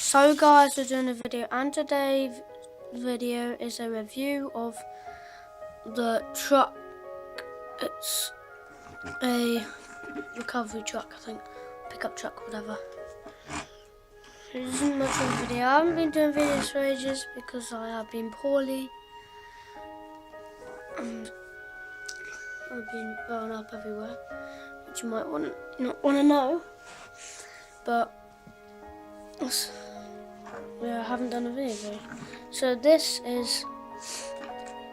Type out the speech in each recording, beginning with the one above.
So guys, we're doing a video, and today's video is a review of the truck. It's a recovery truck, I think, pickup truck, whatever. This isn't much of a video. I haven't been doing videos for ages because I have been poorly and I've been blown up everywhere, which you might not want to know, but I haven't done a video. So this is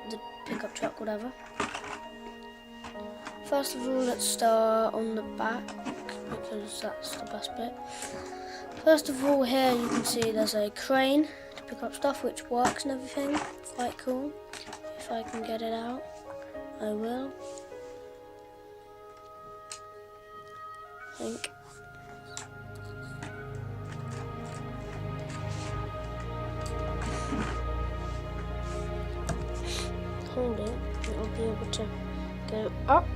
the pickup truck, whatever. First of all, let's start on the back because that's the best bit. First of all, here you can see there's a crane to pick up stuff, which works and everything. Quite cool. If I can get it out, I will. I think. Hold it, it'll be able to go up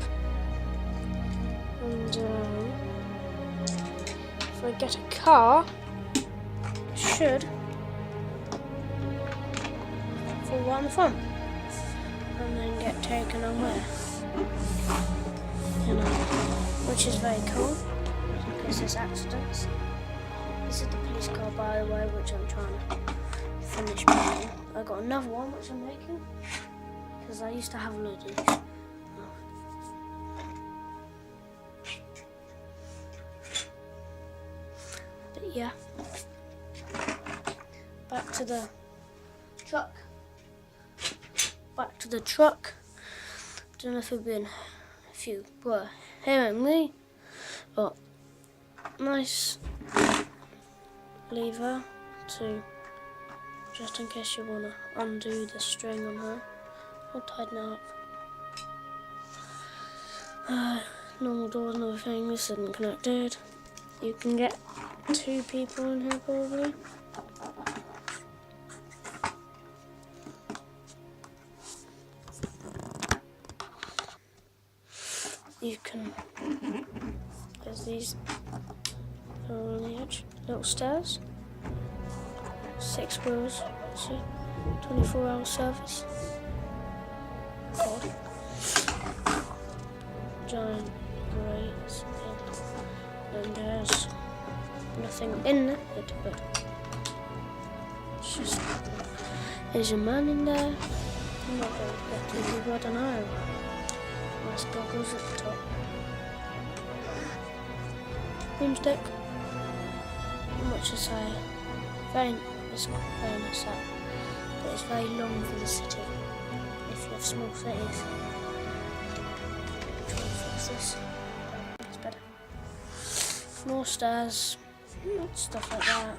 and if I get a car, it should fall on the front and then get taken away, which is very cool because there's accidents. This is the police car, by the way, which I'm trying to finish making. I got another one which I'm making because I used to have a load of these. But yeah, back to the truck. Don't know if you were hearing me, but nice lever to, just in case you want to undo the string on her. I'll tighten it up. Normal doors and everything. This isn't connected. You can get 2 people in here probably. You can. There's these on the edge. Little stairs. 6 wheels. See, 24-hour service. God. Giant grates, and there's nothing in it, but it's just, there's a man in there. I'm not going to get 2 people, I don't know. Nice goggles at the top. Broomstick. Much as I it's not very nice out, but it's very long for the city. If you have small cities, try and fix this. It's better. More stairs, stuff like that.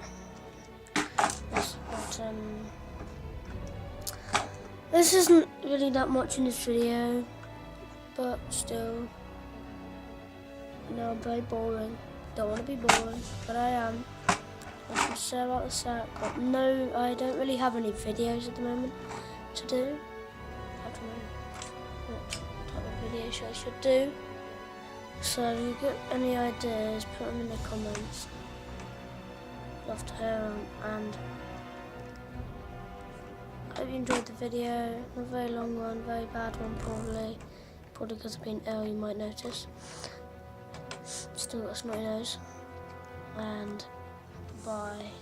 This isn't really that much in this video, but still, I'm very boring. Don't want to be boring, but I am. I can say about the set, but no, I don't really have any videos at the moment to do. I don't know what type of videos I should do. So if you get any ideas, put them in the comments. Love to hear them, and I hope you enjoyed the video. A very long one, very bad one probably because I've been ill, you might notice. Still got a snotty nose, and bye.